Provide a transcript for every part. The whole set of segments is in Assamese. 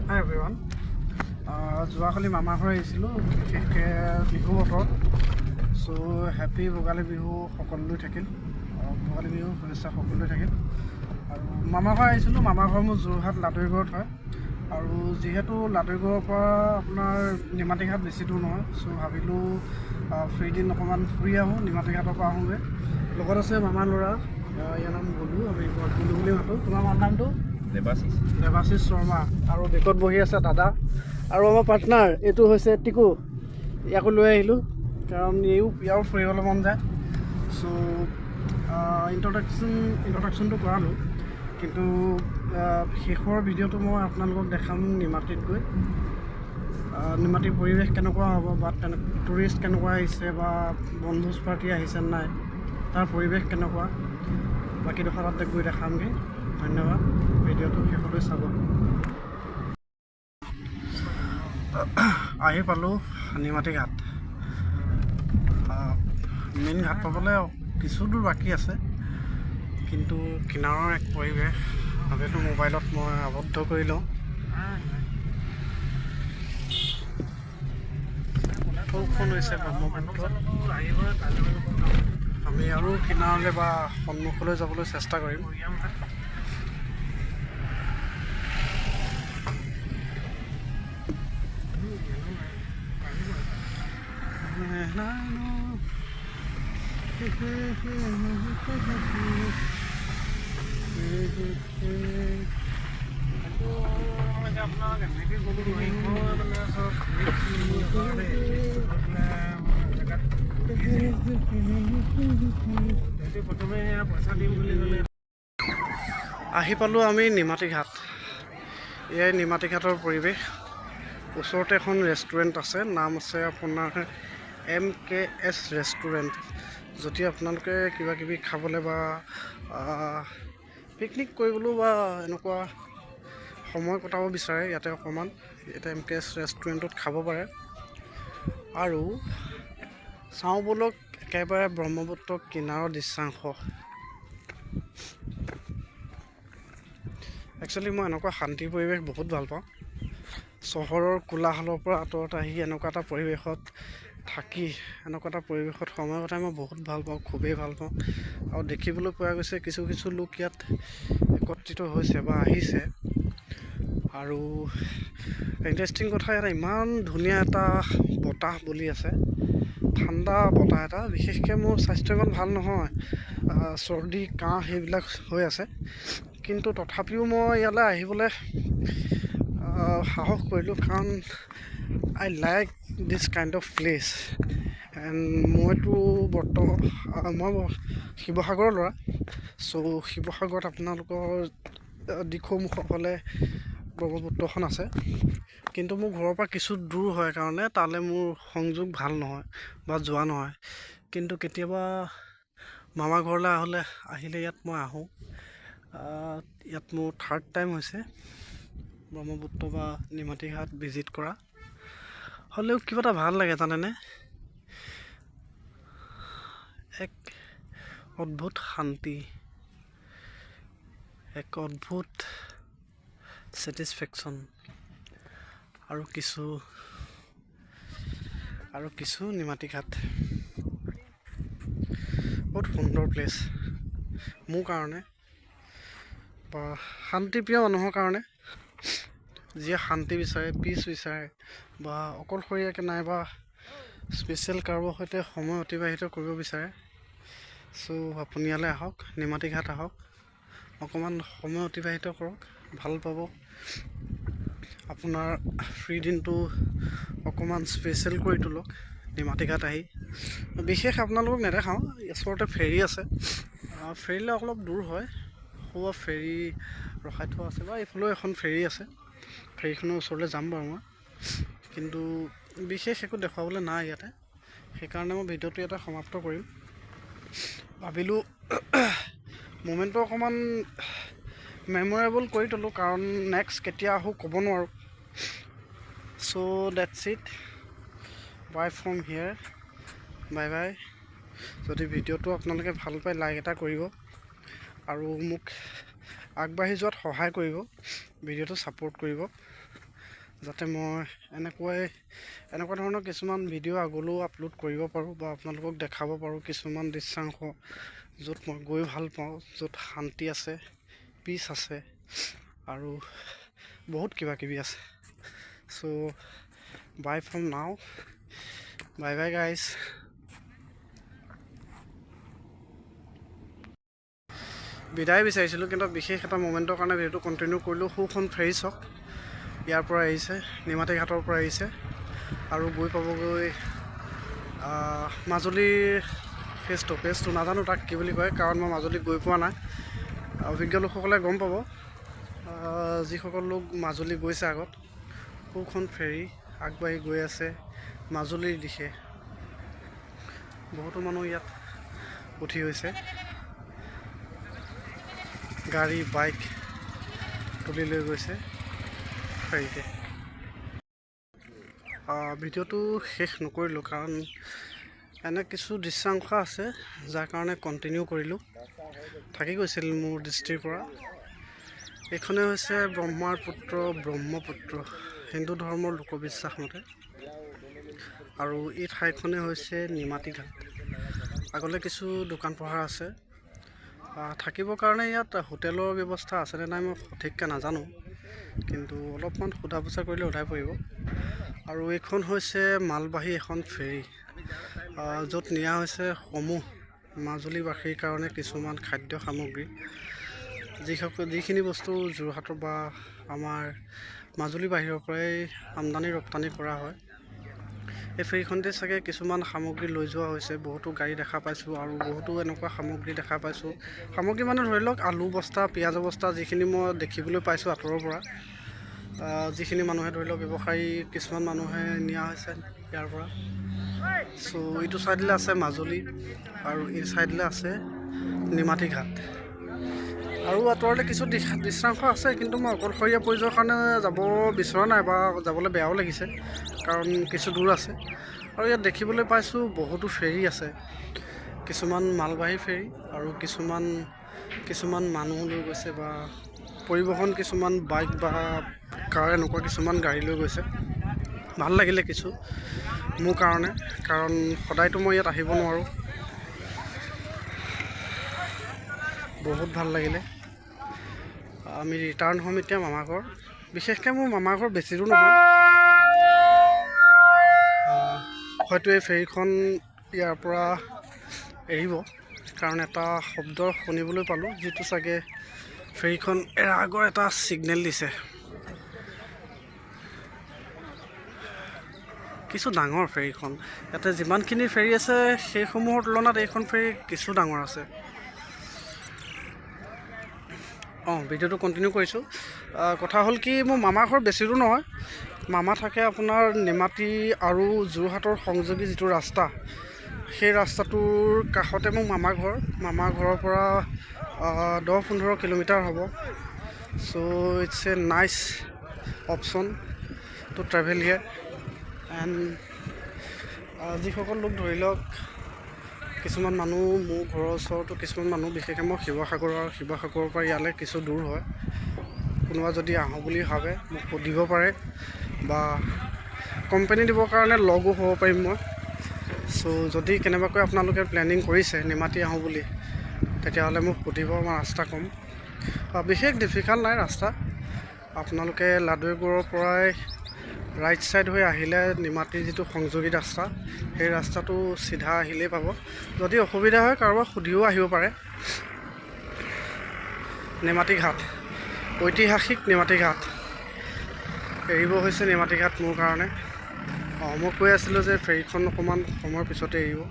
হাই এভৰিৱান। যোৱাকালি মামাৰ ঘৰ আহিছিলোঁ, বিশেষকৈ বিহু বতৰ। চ' হেপী ভোগালী বিহু সকলোলৈ থাকিল। ভোগালী বিহু শুভেচ্ছা সকলোলৈ থাকিল। আৰু মামাৰ ঘৰ আহিছিলোঁ, মামাৰ ঘৰ মোৰ যোৰহাট লাটুৰিগড়ত হয়। আৰু যিহেতু লাটুৰিগড়ৰ পৰা আপোনাৰ নিমাতীঘাট বেছি দূৰ নহয়, চ' ভাবিলোঁ ফ্ৰী দিন অকণমান ফুৰি আহোঁ, নিমাতীঘাটৰ পৰা আহোঁগৈ। লগত আছে মামাৰ ল'ৰা, ইয়াৰ নাম গলু, আমি গলু বুলি মাতোঁ। তোমাৰ মাৰ নামটো? দেৱাশিষ শৰ্মা। আৰু বেকত বহি আছে দাদা আৰু আমাৰ পাৰ্টনাৰ, এইটো হৈছে টিকু। ইয়াকো লৈ আহিলোঁ কাৰণ ইয়াৰো ফুৰিবলৈ মন যায়। চ' ইন্ট্ৰডাকশ্যনটো কৰালোঁ, কিন্তু শেষৰ ভিডিঅ'টো মই আপোনালোকক দেখাম নিমাতীত গৈ। নিমাতীৰ পৰিৱেশ কেনেকুৱা হ'ব, বা টুৰিষ্ট কেনেকুৱা আহিছে, বা বনভোজ পাৰ্টি আহিছে নাই, তাৰ পৰিৱেশ কেনেকুৱা, বাকীডোখৰ তাতে গৈ দেখামগৈ। ধন্যবাদ, ভিডিঅ'টো শেষলৈ চাব। আহি পালোঁ নিমাতী ঘাট। মেইন ঘাট পাবলৈ কিছু দূৰ বাকী আছে, কিন্তু কিনাৰৰ এক পৰিৱেশ ভাবিলোঁ মোবাইলত মই আবদ্ধ কৰি লওঁ। ফটোখন হৈছে ব্ৰহ্মপুত্ৰ। আমি আৰু কিনাৰলৈ বা সন্মুখলৈ যাবলৈ চেষ্টা কৰিম। আহি পালোঁ আমি নিমাতী ঘাট। এয়াই নিমাতী ঘাটৰ পৰিৱেশ। ওচৰতে এখন ৰেষ্টুৰেণ্ট আছে, নাম আছে আপোনাৰ MKS ৰেষ্টুৰেণ্ট। যদি আপোনালোকে কিবা কিবি খাবলৈ বা পিকনিক কৰিবলৈও বা এনেকুৱা সময় কটাব বিচাৰে, ইয়াতে অকণমান MKS ৰেষ্টুৰেণ্টত খাব পাৰে। আৰু চাওঁ বলক একেবাৰে ব্ৰহ্মপুত্ৰ কিনাৰৰ দৃশ্যাংশ। একচুৱেলি মই এনেকুৱা শান্তিৰ পৰিৱেশ বহুত ভাল পাওঁ। চহৰৰ কোলাহলৰ পৰা আঁতৰত আহি এনেকুৱা এটা পৰিৱেশত থাকি, এনেকুৱা এটা পৰিৱেশত সময় কটাই মই বহুত ভাল পাওঁ, খুবেই ভাল পাওঁ। আৰু দেখিবলৈ পোৱা গৈছে কিছু কিছু লোক ইয়াত একত্ৰিত হৈছে বা আহিছে। আৰু ইণ্টাৰেষ্টিং কথা, ইয়াত ইমান ধুনীয়া এটা বতাহ বলি আছে, ঠাণ্ডা বতাহ এটা। বিশেষকৈ মোৰ স্বাস্থ্য ইমান ভাল নহয়, চৰ্দি কাহ সেইবিলাক হৈ আছে, কিন্তু তথাপিও মই ইয়ালৈ আহিবলৈ সাহস কৰিলোঁ, কাৰণ I like this kind of place. And মইতো মই শিৱসাগৰৰ ল'ৰা। চ' শিৱসাগৰত আপোনালোকৰ দিখৌমুখৰফালে ব্ৰহ্মপুত্ৰখন আছে, কিন্তু মোৰ ঘৰৰ পৰা কিছু দূৰ হয় কাৰণে তালৈ মোৰ সংযোগ ভাল নহয় বা যোৱা নহয়। কিন্তু কেতিয়াবা মামাৰ ঘৰলৈ আহিলে ইয়াত মই আহোঁ। ইয়াত মোৰ 3rd টাইম হৈছে ব্ৰহ্মপুত্ৰ বা নিমাতী ঘাট ভিজিট কৰা। হ'লেও কিবা এটা ভাল লাগে জানেনে, এক অদ্ভুত শান্তি, এক অদ্ভুত ছেটিছফেকশ্যন। আৰু কিছু নিমাতী ঘাট বহুত সুন্দৰ প্লেচ মোৰ কাৰণে, বা শান্তিপ্ৰিয় মানুহৰ কাৰণে, যিয়ে শান্তি বিচাৰে, পিচ বিচাৰে, বা অকলশৰীয়াকৈ নাইবা স্পেচিয়েল কাৰোবাৰ সৈতে সময় অতিবাহিত কৰিব বিচাৰে। চ' আপুনি ইয়ালৈ আহক, নিমাতী ঘাট আহক, অকণমান সময় অতিবাহিত কৰক, ভাল পাব। আপোনাৰ ফ্ৰী দিনটো অকণমান স্পেচিয়েল কৰি তোলক নিমাতী ঘাট আহি। বিশেষ আপোনালোকক নেদেখাওঁ, ওচৰতে ফেৰী আছে, ফেৰীলৈ অলপ দূৰ হয়, সৌ ফেৰী ৰখাই থোৱা আছে, বা এইফালেও এখন ফেৰী আছে, ফেৰীখনৰ ওচৰলৈ যাম বাৰু মই। কিন্তু বিশেষ একো দেখুৱাবলৈ নাই ইয়াতে, সেইকাৰণে মই ভিডিঅ'টো ইয়াতে সমাপ্ত কৰিম। ভাবিলোঁ মোমেণ্টটো অকণমান মেমৰেবল কৰি তোলোঁ, কাৰণ নেক্সট কেতিয়া আহোঁ ক'ব নোৱাৰোঁ। So' that's it, bye from here, bye bye. যদি ভিডিঅ'টো আপোনালোকে ভাল পায়, লাইক এটা কৰিব আৰু মোক আগবাঢ়ি যোৱাত সহায় কৰিব, ভিডিঅ'টো ছাপোৰ্ট কৰিব। যাতে মই এনেকুৱা ধৰণৰ কিছুমান ভিডিঅ' আগলৈও আপলোড কৰিব পাৰোঁ বা আপোনালোকক দেখাব পাৰোঁ কিছুমান দৃশ্যাংশ য'ত মই গৈ ভাল পাওঁ, য'ত শান্তি আছে, পিচ আছে আৰু বহুত কিবা কিবি আছে। চ' বাই ফ্ৰম নাও, বাই বাই গাইজ। বিদায় বিচাৰিছিলোঁ, কিন্তু বিশেষ এটা মোমেণ্টৰ কাৰণে ভিডিঅ'টো কণ্টিনিউ কৰিলোঁ। সোখন ফেৰী চাওক, ইয়াৰ পৰা আহিছে, নিমাতী ঘাটৰ পৰা আহিছে আৰু গৈ পাবগৈ মাজুলীৰ সেই ষ্টপেজটো। নাজানো তাক কি বুলি কয়, কাৰণ মই মাজুলীত গৈ পোৱা নাই। অভিজ্ঞ লোকসকলে গম পাব, যিসকল লোক মাজুলী গৈছে আগত। সোখন ফেৰী আগবাঢ়ি গৈ আছে মাজুলীৰ দিশে। বহুতো মানুহ ইয়াত উঠি হৈছে, গাড়ী বাইক তুলি লৈ গৈছে ফেৰীতে। ভিডিঅ'টো শেষ নকৰিলোঁ, কাৰণ এনে কিছু দৃশ্যাংশ আছে যাৰ কাৰণে কণ্টিনিউ কৰিলোঁ, থাকি গৈছিল মোৰ দৃষ্টিৰ পৰা। এইখনে হৈছে ব্ৰহ্মাৰ পুত্ৰ ব্ৰহ্মপুত্ৰ, হিন্দু ধৰ্মৰ লোকবিশ্বাস মতে। আৰু এই ঠাইখনে হৈছে নিমাতী ঘাট। আগলৈ কিছু দোকান পোহাৰ আছে, থাকিবৰ কাৰণে ইয়াত হোটেলৰ ব্যৱস্থা আছেনে নাই মই সঠিককৈ নাজানো, কিন্তু অলপমান সোধা পোছা কৰিলে ওলাই পৰিব। আৰু এইখন হৈছে মালবাহী এখন ফেৰী, য'ত নিয়া হৈছে সমূহ মাজুলীবাসীৰ কাৰণে কিছুমান খাদ্য সামগ্ৰী, যিখিনি বস্তু যোৰহাটৰ বা আমাৰ মাজুলী বাহিৰৰ পৰাই আমদানি ৰপ্তানি কৰা হয়। এই ফেৰীখনতে চাগে কিছুমান সামগ্ৰী লৈ যোৱা হৈছে। বহুতো গাড়ী দেখা পাইছোঁ আৰু বহুতো এনেকুৱা সামগ্ৰী দেখা পাইছোঁ। সামগ্ৰী মানে ধৰি লওক আলু বস্তা, পিঁয়াজৰ বস্তা, যিখিনি মই দেখিবলৈ পাইছোঁ আঁতৰৰ পৰা। যিখিনি মানুহে ধৰি লওক ব্যৱসায়ী কিছুমান মানুহে নিয়া হৈছে ইয়াৰ পৰা। চ' এইটো ছাইডলৈ আছে মাজুলী আৰু এই ছাইডলৈ আছে নিমাতী ঘাট। আৰু আঁতৰলৈ কিছু দৃশ্যাংশ আছে, কিন্তু মই অকলশৰীয়া প্ৰয়োজনৰ কাৰণে যাব বিচৰা নাই বা যাবলৈ বেয়াও লাগিছে, কাৰণ কিছু দূৰ আছে। আৰু ইয়াত দেখিবলৈ পাইছোঁ বহুতো ফেৰী আছে, কিছুমান মালবাহী ফেৰী আৰু কিছুমান মানুহ লৈ গৈছে বা পৰিবহণ, কিছুমান বাইক বা কাৰ, এনেকুৱা কিছুমান গাড়ী লৈ গৈছে। ভাল লাগিলে কিছু মোৰ কাৰণে, কাৰণ সদায়তো মই ইয়াত আহিব নোৱাৰোঁ। বহুত ভাল লাগিলে। আমি ৰিটাৰ্ণ হ'ম এতিয়া মামা ঘৰ। বিশেষকৈ মোৰ মামা ঘৰ বেছি দূৰ নহয়, হয়তো এই ফেৰীখন ইয়াৰ পৰা এৰিব, কাৰণ এটা শব্দ শুনিবলৈ পালোঁ, যিটো চাগে ফেৰীখন এৰাৰ আগৰ এটা ছিগনেল দিছে। কিছু ডাঙৰ ফেৰীখন, ইয়াতে যিমানখিনি ফেৰী আছে সেইসমূহৰ তুলনাত এইখন ফেৰী কিছু ডাঙৰ আছে। ভিডিঅ'টো কণ্টিনিউ কৰিছোঁ। কথা হ'ল কি, মোৰ মামাৰ ঘৰ বেছি দূৰ নহয়। মামা থাকে আপোনাৰ নিমাতী আৰু যোৰহাটৰ সংযোগী যিটো ৰাস্তা, সেই ৰাস্তাটোৰ কাষতে মোৰ মামাৰ ঘৰ। মামাৰ ঘৰৰ পৰা 10-15 কিলোমিটাৰ হ'ব। So' it's a nice option to travel here. And যিসকল লোক ধৰি লওক, কিছুমান মানুহ মোৰ ঘৰৰ ওচৰতো কিছুমান মানুহ, বিশেষকৈ মই শিৱসাগৰৰ পৰা ইয়ালৈ কিছু দূৰ হয়। কোনোবা যদি আহোঁ বুলি ভাবে মোক সুধিব পাৰে বা কোম্পানী দিবৰ কাৰণে লগো হ'ব পাৰিম মই। চ' যদি কেনেবাকৈ আপোনালোকে প্লেনিং কৰিছে নিমাতী আহোঁ বুলি, তেতিয়াহ'লে মোক সুধিব, মই ৰাস্তা ক'ম। বিশেষ ডিফিকাল্ট নাই ৰাস্তা। আপোনালোকে লাডুগুৰিৰ পৰাই ৰাইট ছাইড হৈ আহিলে নিমাতীৰ যিটো সংযোগী ৰাস্তা, সেই ৰাস্তাটো চিধা আহিলেই পাব। যদি অসুবিধা হয় কাৰোবাক সুধিও আহিব পাৰে। নিমাতী ঘাট, ঐতিহাসিক নিমাতী ঘাট এৰিব হৈছে। নিমাতী ঘাট মোৰ কাৰণে। মই কৈ আছিলোঁ যে ফেৰীখন অকণমান সময়ৰ পিছতে এৰিব।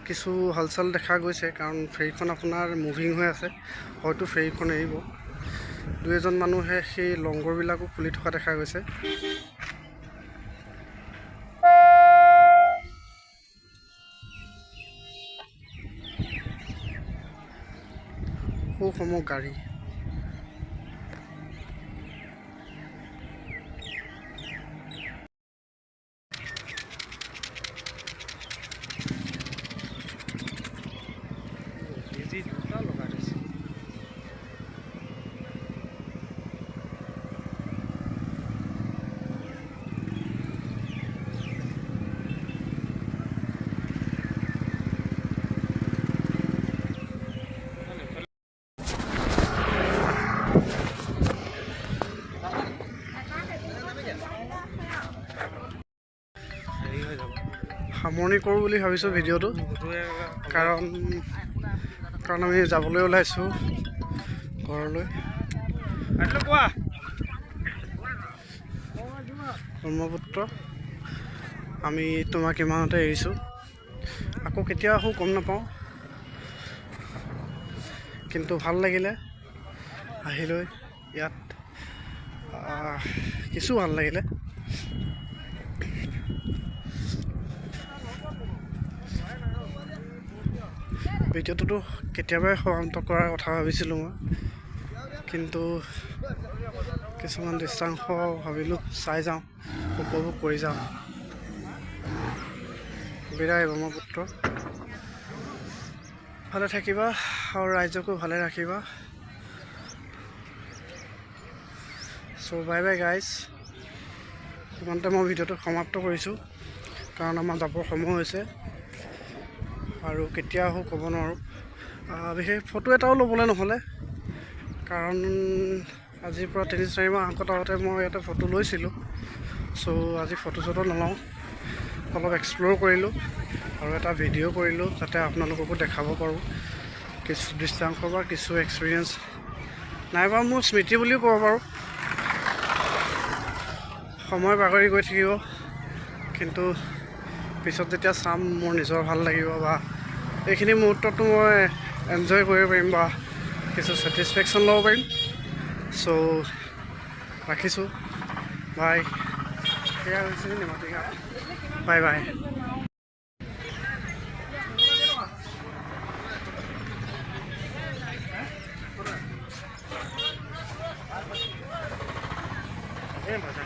কিছু হালচাল দেখা গৈছে, কাৰণ ফেৰীখন আপোনাৰ মুভিং হৈ আছে। হয়তো ফেৰীখন এৰিব। 2-এজন মানুহে সেই লংগৰবিলাকো খুলি থকা দেখা গৈছে। সৌসমূহ গাড়ী, সামৰণি কৰোঁ বুলি ভাবিছোঁ ভিডিঅ'টো, কাৰণ আমি যাবলৈ ওলাইছোঁ ঘৰলৈ। ব্ৰহ্মপুত্ৰ আমি তোমাক ইমানতে এৰিছোঁ, আকৌ কেতিয়া আহোঁ গম নাপাওঁ, কিন্তু ভাল লাগিলে আহিলৈ ইয়াত, কিছু ভাল লাগিলে। ভিডিঅ'টোতো কেতিয়াবাই সমাপ্ত কৰাৰ কথা ভাবিছিলোঁ মই, কিন্তু কিছুমান দৃশ্যাংশ ভাবিলোঁ চাই যাওঁ, উপভোগ কৰি যাওঁ। বিদায় ব্ৰহ্মপুত্ৰ, ভালে থাকিবা আৰু ৰাইজকো ভালে ৰাখিবা। চ' বাই বাই গাইজ, ইমানতে মই ভিডিঅ'টো সমাপ্ত কৰিছোঁ, কাৰণ আমাৰ যাবৰ সময় হৈছে আৰু কেতিয়া আহোঁ ক'ব নোৱাৰোঁ। বিশেষ ফটো এটাও ল'বলৈ নহ'লে, কাৰণ আজিৰ পৰা 3-4 মাহ আগতে মই ইয়াতে ফটো লৈছিলোঁ। চ' আজি ফটো চটো নলওঁ, অলপ এক্সপ্ল'ৰ কৰিলোঁ আৰু এটা ভিডিঅ' কৰিলোঁ, যাতে আপোনালোককো দেখাব পাৰোঁ কিছু দৃশ্যাংশ বা কিছু এক্সপিৰিয়েঞ্চ, নাইবা মোৰ স্মৃতি বুলিও ক'ব পাৰোঁ। সময় বাগৰি গৈ থাকিব, কিন্তু পিছত যেতিয়া চাম মোৰ নিজৰ ভাল লাগিব, বা এইখিনি মুহূৰ্তটো মই এনজয় কৰিব পাৰিম বা কিছু ছেটিছফেকশ্যন ল'ব পাৰিম। চ' ৰাখিছোঁ, বাই। সেয়া হৈছে নিমাতীঘাট, বাই বাই। মজা